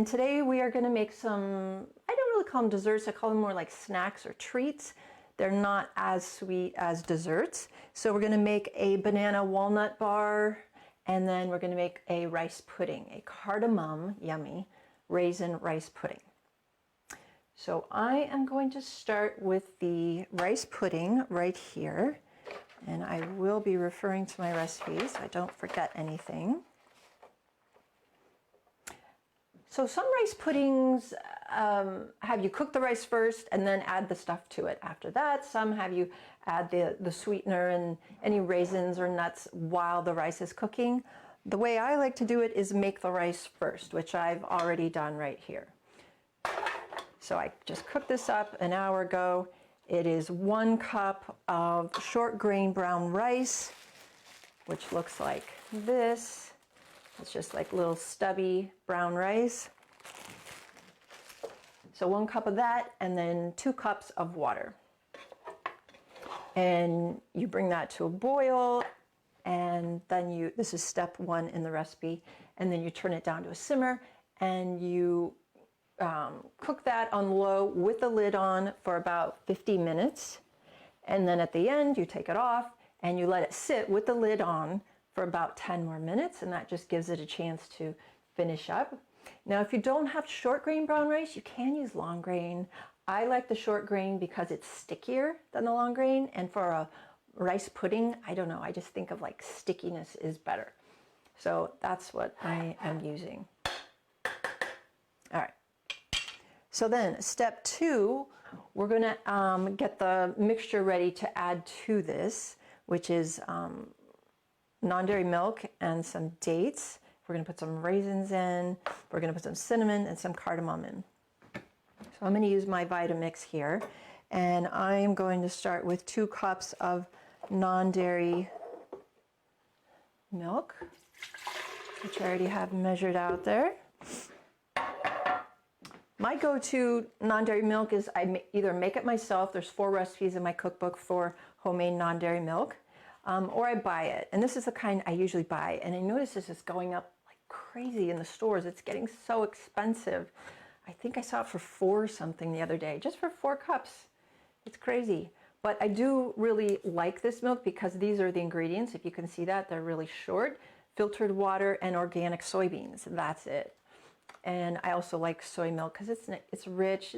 And today we are going to make some, I don't really call them desserts, I call them more like snacks or treats. They're not as sweet as desserts. So we're going to make a banana walnut bar, and then we're going to make a rice pudding, a cardamom, yummy, raisin rice pudding. So I am going to start with the rice pudding right here, and I will be referring to my recipe so I don't forget anything. So some rice puddings have you cook the rice first and then add the stuff to it after that. Some have you add the sweetener and any raisins or nuts while the rice is cooking. The way I like to do it is make the rice first, which I've already done right here. So I just cooked this up an hour ago. It is 1 cup of short grain brown rice, which looks like this. It's just like little stubby brown rice. So 1 cup of that, and then 2 cups of water. And you bring that to a boil, and then this is step 1 in the recipe, and then you turn it down to a simmer, and you cook that on low with the lid on for about 50 minutes. And then at the end, you take it off and you let it sit with the lid on for about 10 more minutes, and that just gives it a chance to finish up. Now, if you don't have short grain brown rice, you can use long grain. I like the short grain because it's stickier than the long grain, and for a rice pudding, I don't know, I just think of like stickiness is better. So that's what I am using. All right. So then step 2, we're going to get the mixture ready to add to this, which is non-dairy milk and some dates. We're going to put some raisins in. We're going to put some cinnamon and some cardamom in. So I'm going to use my Vitamix here, and I'm going to start with 2 cups of non-dairy milk, which I already have measured out there. My go-to non-dairy milk is I either make it myself. There's 4 recipes in my cookbook for homemade non-dairy milk, or I buy it. And this is the kind I usually buy. And I notice this is going up like crazy in the stores. It's getting so expensive. I think I saw it for $4 something the other day, just for 4 cups. It's crazy. But I do really like this milk because these are the ingredients. If you can see that, they're really short. Filtered water and organic soybeans. That's it. And I also like soy milk because it's rich.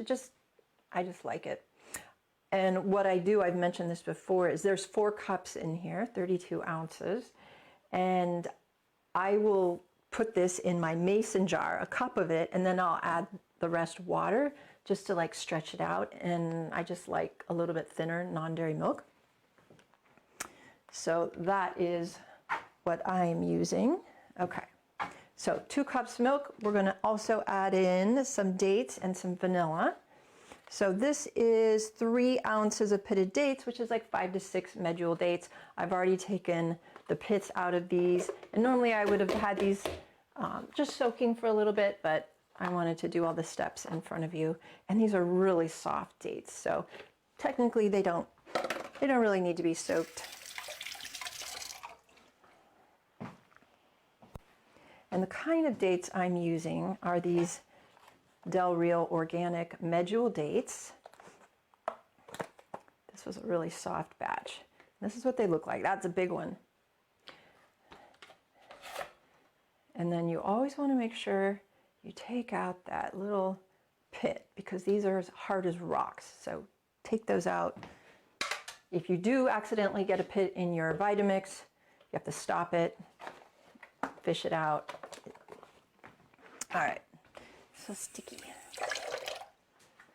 I just like it. And what I do, I've mentioned this before, is there's 4 cups in here, 32 ounces. And I will put this in my mason jar, a cup of it, and then I'll add the rest water just to like stretch it out. And I just like a little bit thinner non-dairy milk. So that is what I'm using. Okay. So 2 cups milk. We're going to also add in some dates and some vanilla. So this is 3 ounces of pitted dates, which is like 5 to 6 medjool dates. I've already taken the pits out of these, and normally I would have had these just soaking for a little bit, but I wanted to do all the steps in front of you. And these are really soft dates, so technically they don't really need to be soaked. And the kind of dates I'm using are these Del Real organic medjool dates. This was a really soft batch. This is what they look like. That's a big one. And then you always want to make sure you take out that little pit because these are as hard as rocks. So take those out. If you do accidentally get a pit in your Vitamix, you have to stop it, fish it out. All right, so sticky.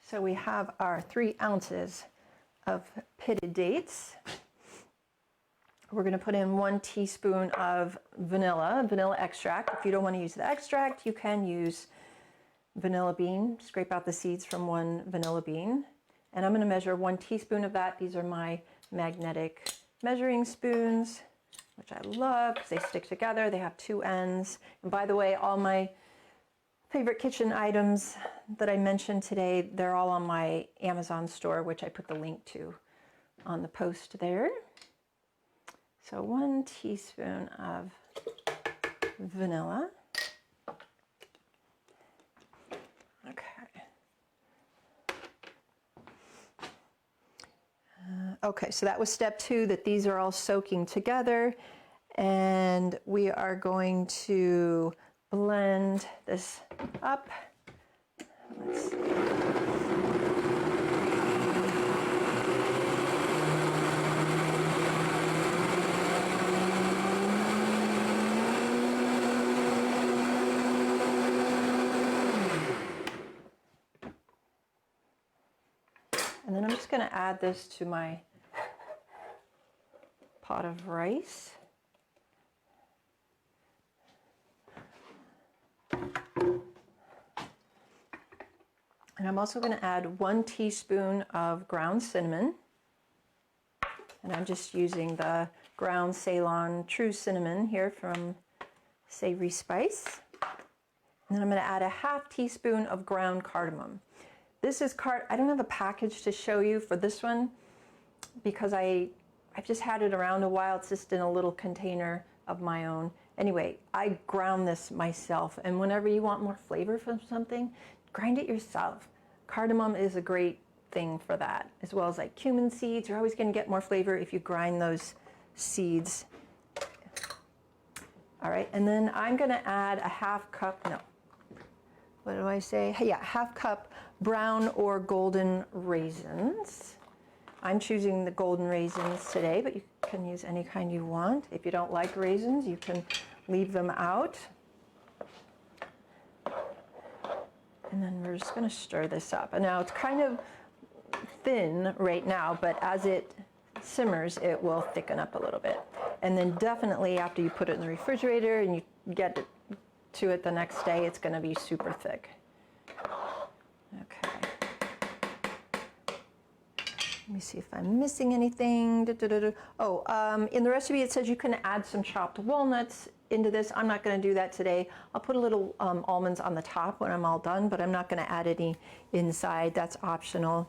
So we have our 3 ounces of pitted dates. We're going to put in 1 teaspoon of vanilla extract. If you don't want to use the extract, you can use vanilla bean. Scrape out the seeds from 1 vanilla bean. And I'm going to measure 1 teaspoon of that. These are my magnetic measuring spoons, which I love because they stick together. They have 2 ends. And by the way, all my favorite kitchen items that I mentioned today, they're all on my Amazon store, which I put the link to on the post there. So 1 teaspoon of vanilla. Okay, so that was step 2, that these are all soaking together. And we are going to blend this up. Let's see. And then I'm just going to add this to my pot of rice. And I'm also going to add 1 teaspoon of ground cinnamon. And I'm just using the ground Ceylon true cinnamon here from Savory Spice. And then I'm going to add a ½ teaspoon of ground cardamom. This is I don't have a package to show you for this one because I've just had it around a while. It's just in a little container of my own. Anyway, I ground this myself, and whenever you want more flavor from something, grind it yourself. Cardamom is a great thing for that, as well as like cumin seeds. You're always going to get more flavor if you grind those seeds. All right, and then I'm going to add a ½ cup, no, what do I say? Yeah, ½ cup brown or golden raisins. I'm choosing the golden raisins today, but you can use any kind you want. If you don't like raisins, you can leave them out. And then we're just going to stir this up. And now it's kind of thin right now, but as it simmers, it will thicken up a little bit. And then definitely after you put it in the refrigerator and you get to it the next day, it's going to be super thick. Okay. Let me see if I'm missing anything. Oh, in the recipe it says you can add some chopped walnuts into this. I'm not going to do that today. I'll put a little almonds on the top when I'm all done, but I'm not going to add any inside. That's optional.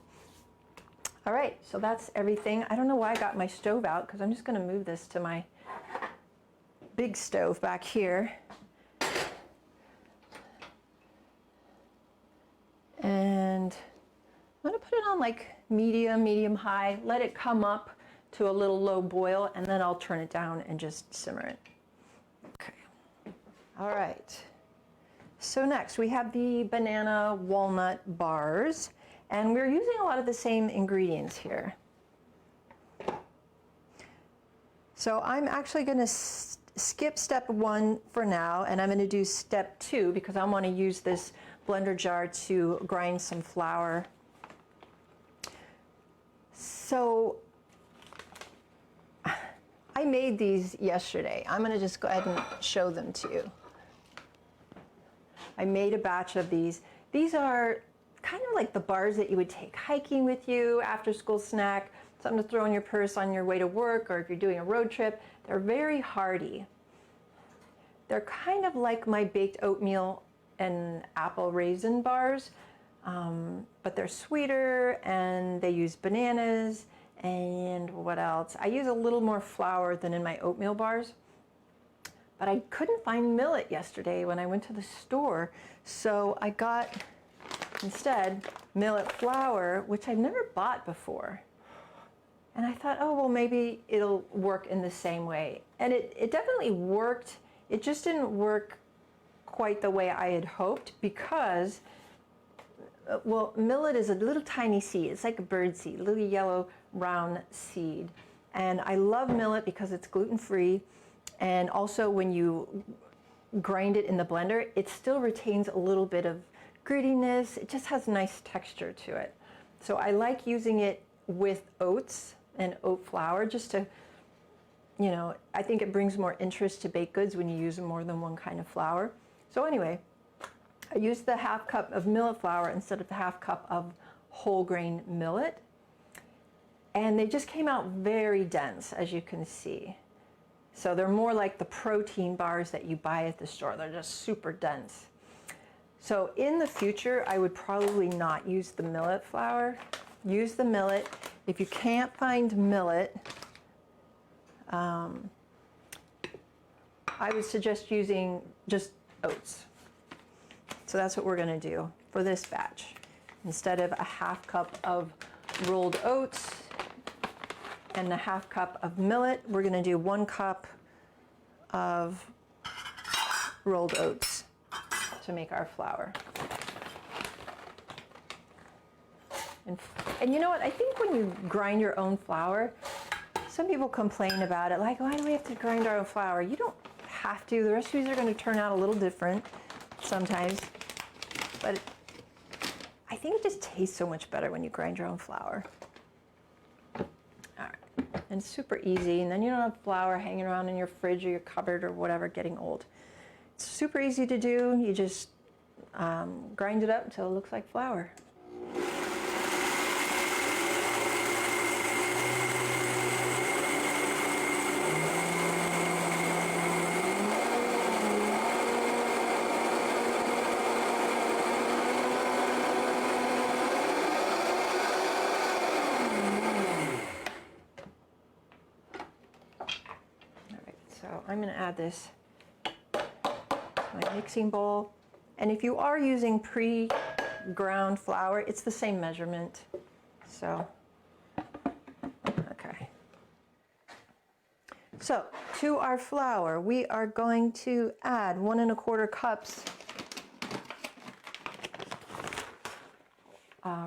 All right, so that's everything. I don't know why I got my stove out because I'm just going to move this to my big stove back here. And I'm going to put it on like medium high, let it come up to a little low boil, and then I'll turn it down and just simmer it. Okay. All right. So next we have the banana-walnut bars, and we're using a lot of the same ingredients here. So I'm actually going to skip step 1 for now, and I'm going to do step 2 because I want to use this blender jar to grind some flour. So I made these yesterday. I'm going to just go ahead and show them to you. I made a batch of these. These are kind of like the bars that you would take hiking with you, after school snack, something to throw in your purse on your way to work, or if you're doing a road trip. They're very hearty. They're kind of like my baked oatmeal and apple raisin bars, but they're sweeter, and they use bananas, and what else? I use a little more flour than in my oatmeal bars, but I couldn't find millet yesterday when I went to the store, so I got instead millet flour, which I've never bought before. And I thought, oh, well, maybe it'll work in the same way. And it definitely worked. It just didn't work quite the way I had hoped because, well, millet is a little tiny seed. It's like a bird seed, a little yellow round seed. And I love millet because it's gluten-free. And also when you grind it in the blender, it still retains a little bit of grittiness. It just has nice texture to it. So I like using it with oats and oat flour just to, you know, I think it brings more interest to baked goods when you use more than one kind of flour. So anyway, I used the ½ cup of millet flour instead of the ½ cup of whole grain millet. And they just came out very dense, as you can see. So they're more like the protein bars that you buy at the store. They're just super dense. So in the future, I would probably not use the millet flour. Use the millet. If you can't find millet, I would suggest using just oats. So that's what we're going to do for this batch. Instead of a ½ cup of rolled oats, and a half cup of millet. We're going to do 1 cup of rolled oats to make our flour. And you know what? I think when you grind your own flour, some people complain about it, like, why do we have to grind our own flour? You don't have to. The recipes are going to turn out a little different sometimes, but I think it just tastes so much better when you grind your own flour. All right, and it's super easy, and then you don't have flour hanging around in your fridge or your cupboard or whatever getting old. It's super easy to do. You just grind it up until it looks like flour. I'm going to add this to my mixing bowl. And if you are using pre-ground flour, it's the same measurement. So, okay. So, to our flour, we are going to add 1 1/4 cups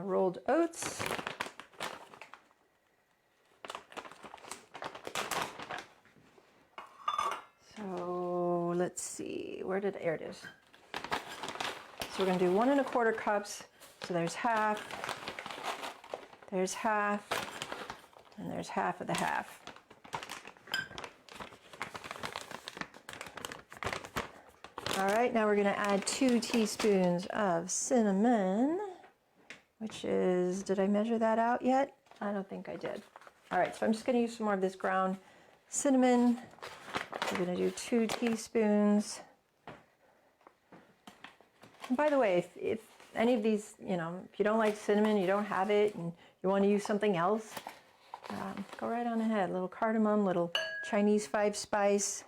rolled oats. So let's see, there it is. So we're going to do 1 1/4 cups. So there's half, and there's half of the half. All right, now we're going to add 2 teaspoons of cinnamon, which is, did I measure that out yet? I don't think I did. All right, so I'm just going to use some more of this ground cinnamon. We're going to do 2 teaspoons. And by the way, if any of these, if you don't like cinnamon, you don't have it, and you want to use something else, go right on ahead. A little cardamom, little Chinese 5-spice.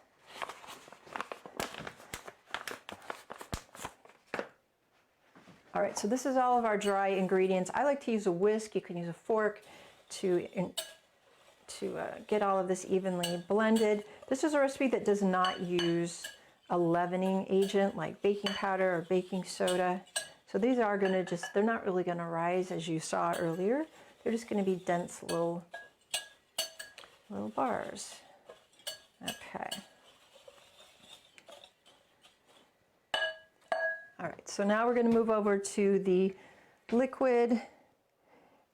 All right, so this is all of our dry ingredients. I like to use a whisk. You can use a fork to get all of this evenly blended. This is a recipe that does not use a leavening agent like baking powder or baking soda. So these are going to they're not really going to rise as you saw earlier. They're just going to be dense little bars. Okay. All right, so now we're going to move over to the liquid.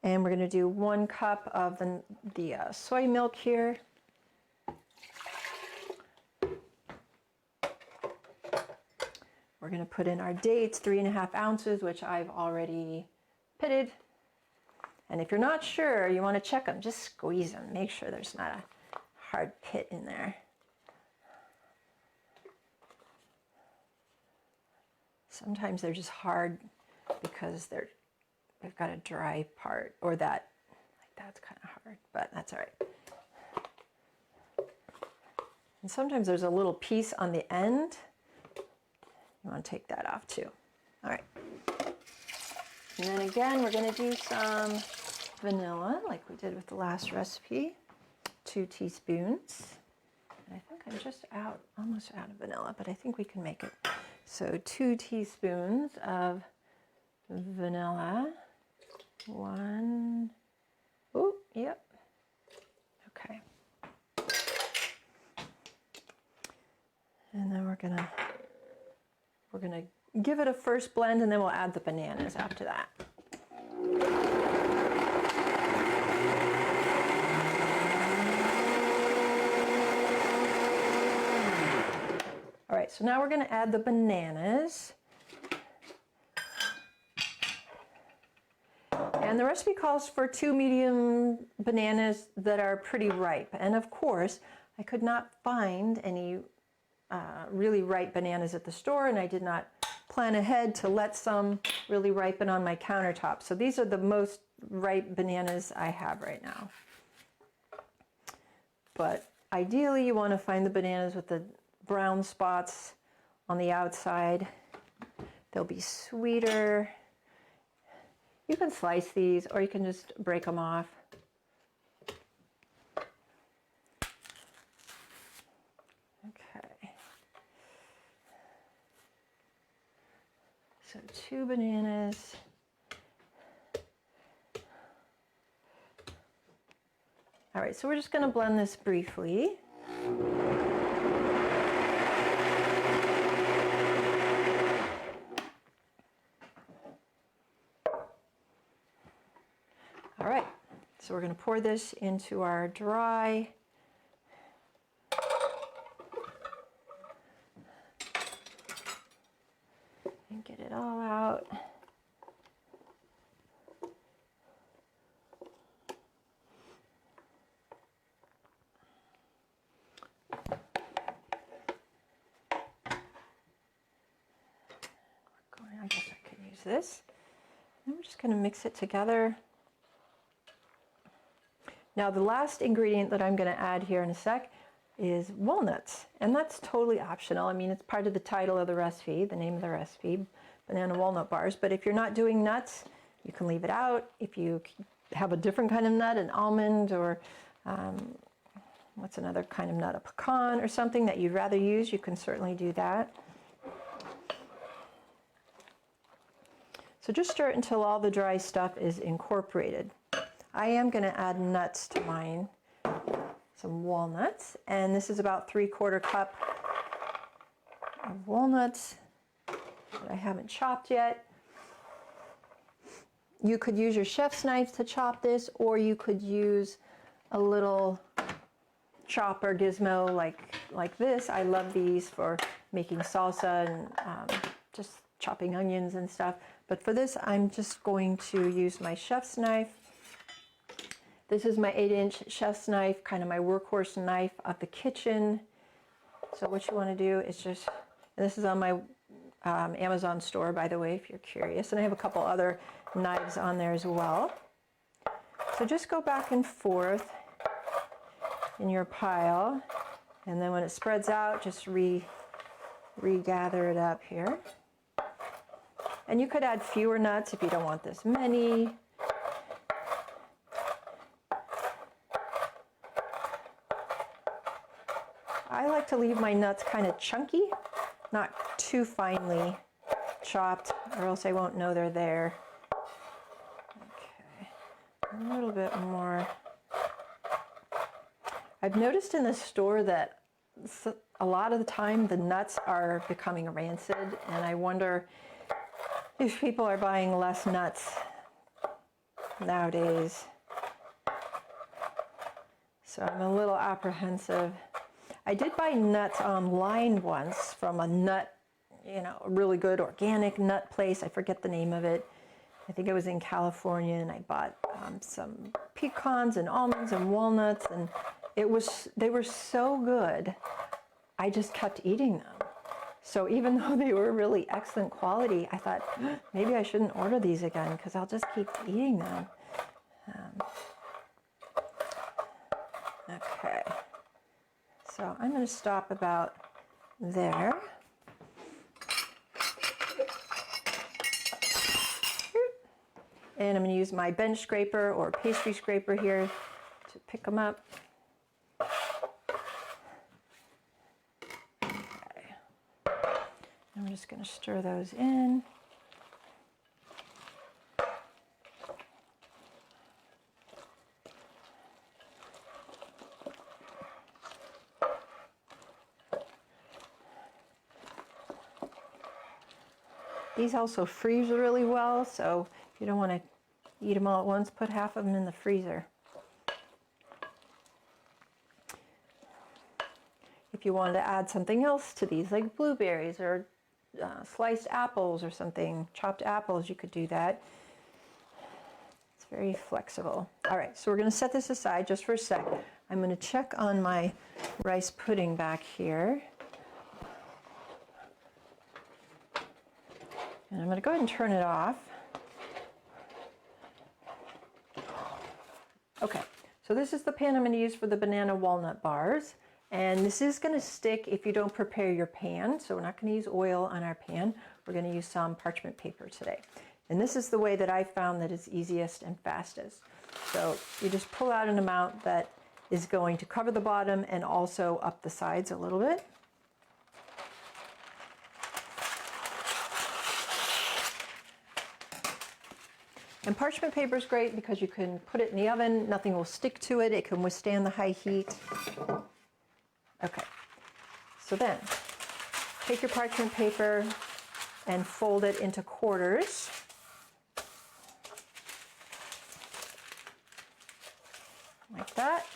And we're going to do 1 cup of the soy milk here. We're going to put in our dates, 3½ ounces, which I've already pitted. And if you're not sure, you want to check them, just squeeze them. Make sure there's not a hard pit in there. Sometimes they're just hard because they've got a dry part, or that's kind of hard, but that's all right. And sometimes there's a little piece on the end. You want to take that off too. All right. And then again, we're going to do some vanilla like we did with the last recipe. 2 teaspoons. And I think I'm just almost out of vanilla, but I think we can make it. So 2 teaspoons of vanilla. 1. Oh, yep. Okay. And then we're gonna give it a first blend, and then we'll add the bananas after that. All right, so now we're going to add the bananas. And the recipe calls for 2 medium bananas that are pretty ripe. And of course, I could not find any really ripe bananas at the store, and I did not plan ahead to let some really ripen on my countertop. So these are the most ripe bananas I have right now. But ideally, you want to find the bananas with the brown spots on the outside. They'll be sweeter. You can slice these, or you can just break them off. So 2 bananas. All right, so we're just going to blend this briefly. All right, so we're going to pour this into our dry. And get it all out. I guess I could use this. And we're just going to mix it together. Now the last ingredient that I'm going to add here in a sec is walnuts, and that's totally optional. I mean, it's part of the title of the recipe, the name of the recipe, Banana-Walnut Bars, but if you're not doing nuts, you can leave it out. If you have a different kind of nut, an almond, or what's another kind of nut, a pecan or something that you'd rather use, you can certainly do that. So just stir it until all the dry stuff is incorporated. I am going to add nuts to mine, some walnuts, and this is about 3/4 cup of walnuts that I haven't chopped yet. You could use your chef's knife to chop this, or you could use a little chopper gizmo like this. I love these for making salsa and just chopping onions and stuff. But for this, I'm just going to use my chef's knife. This is my 8-inch chef's knife, kind of my workhorse knife of the kitchen. So what you want to do is just, and this is on my Amazon store, by the way, if you're curious. And I have a couple other knives on there as well. So just go back and forth in your pile. And then when it spreads out, just regather it up here. And you could add fewer nuts if you don't want this many. I like to leave my nuts kind of chunky, not too finely chopped, or else I won't know they're there. Okay, a little bit more. I've noticed in the store that a lot of the time the nuts are becoming rancid, and I wonder if people are buying less nuts nowadays. So I'm a little apprehensive. I did buy nuts online once from a nut, a really good organic nut place. I forget the name of it. I think it was in California, and I bought some pecans and almonds and walnuts, and they were so good. I just kept eating them. So even though they were really excellent quality, I thought maybe I shouldn't order these again because I'll just keep eating them. Okay, so I'm going to stop about there. And I'm going to use my bench scraper or pastry scraper here to pick them up. I'm just going to stir those in. These also freeze really well, so if you don't want to eat them all at once, put half of them in the freezer. If you wanted to add something else to these, like blueberries or sliced apples or something, chopped apples, you could do that. It's very flexible. All right, so we're going to set this aside just for a sec. I'm going to check on my rice pudding back here. And I'm going to go ahead and turn it off. Okay, so this is the pan I'm going to use for the Banana-Walnut Bars. And this is going to stick if you don't prepare your pan. So we're not going to use oil on our pan. We're going to use some parchment paper today. And this is the way that I found that is easiest and fastest. So you just pull out an amount that is going to cover the bottom and also up the sides a little bit. And parchment paper is great because you can put it in the oven, nothing will stick to it, it can withstand the high heat. Okay, so then take your parchment paper and fold it into quarters. Like that.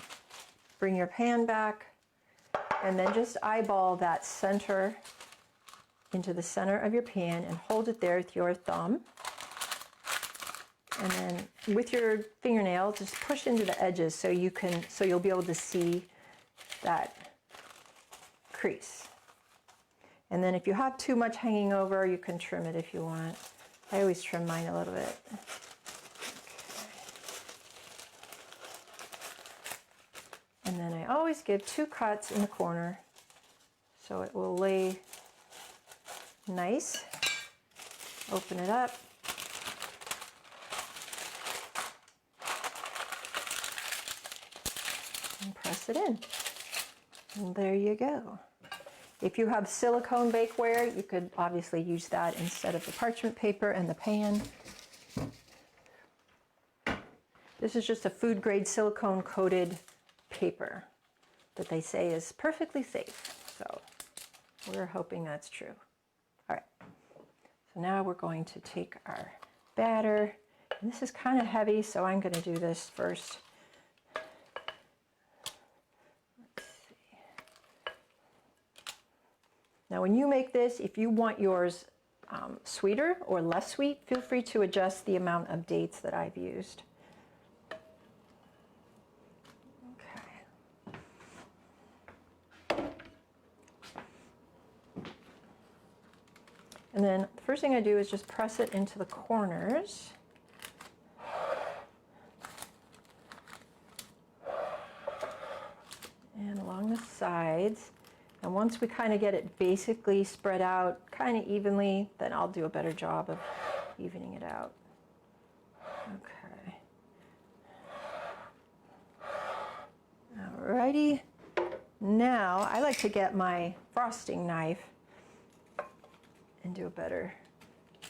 Bring your pan back and then just eyeball that center into the center of your pan and hold it there with your thumb. And then with your fingernail, just push into the edges so you'll be able to see that crease. And then if you have too much hanging over, you can trim it if you want. I always trim mine a little bit. Okay. And then I always give 2 cuts in the corner so it will lay nice. Open it up. And press it in. And there you go. If you have silicone bakeware, you could obviously use that instead of the parchment paper and the pan. This is just a food grade silicone coated paper that they say is perfectly safe. So we're hoping that's true. All right, so now we're going to take our batter. And this is kind of heavy, so I'm going to do this first. Now when you make this, if you want yours sweeter or less sweet, feel free to adjust the amount of dates that I've used. Okay. And then the first thing I do is just press it into the corners. And along the sides. And once we kind of get it basically spread out kind of evenly, then I'll do a better job of evening it out. Okay. Alrighty. Now I like to get my frosting knife and do a better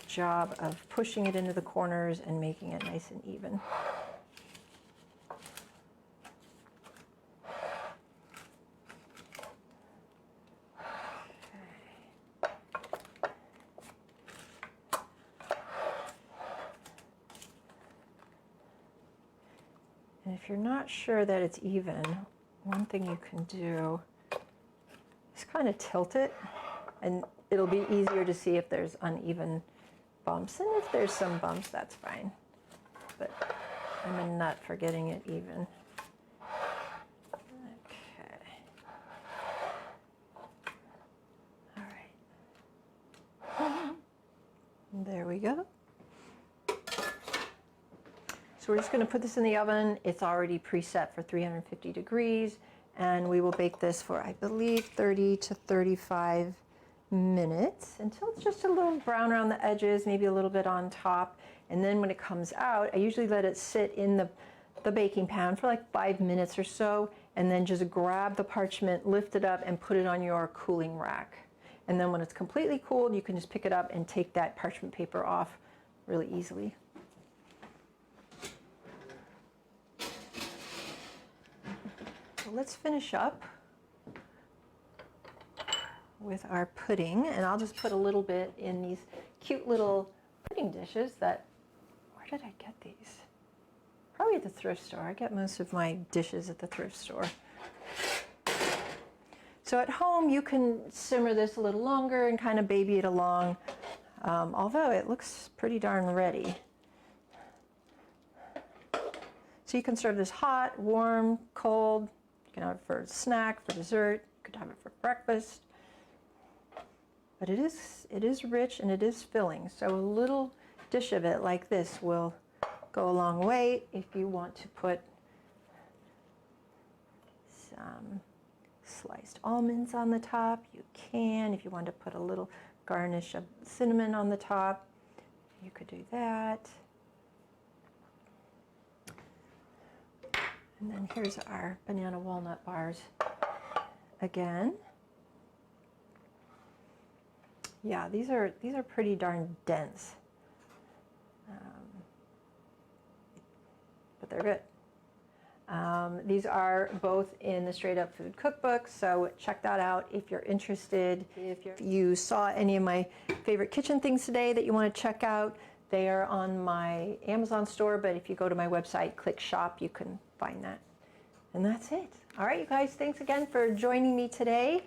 job of pushing it into the corners and making it nice and even. And if you're not sure that it's even, one thing you can do is kind of tilt it, and it'll be easier to see if there's uneven bumps. And if there's some bumps, that's fine. But I'm a nut for getting it even. Okay. All right. There we go. So we're just going to put this in the oven. It's already preset for 350 degrees, and we will bake this for, I believe, 30 to 35 minutes until it's just a little brown around the edges, maybe a little bit on top. And then when it comes out, I usually let it sit in the baking pan for like 5 minutes or so, and then just grab the parchment, lift it up, and put it on your cooling rack. And then when it's completely cooled, you can just pick it up and take that parchment paper off really easily. So let's finish up with our pudding, and I'll just put a little bit in these cute little pudding dishes that, where did I get these? Probably at the thrift store. I get most of my dishes at the thrift store. So at home you can simmer this a little longer and kind of baby it along, although it looks pretty darn ready. So you can serve this hot, warm, cold. You can have it for a snack, for dessert. You could have it for breakfast. But it is rich and it is filling. So a little dish of it like this will go a long way. If you want to put some sliced almonds on the top, you can. If you want to put a little garnish of cinnamon on the top, you could do that. And then here's our banana walnut bars again. Yeah, these are pretty darn dense. but they're good. These are both in the Straight Up Food Cookbook, so check that out if you're interested. If you saw any of my favorite kitchen things today that you want to check out, they are on my Amazon store, but if you go to my website, click shop, you can find that. And that's it. All right, you guys, thanks again for joining me today.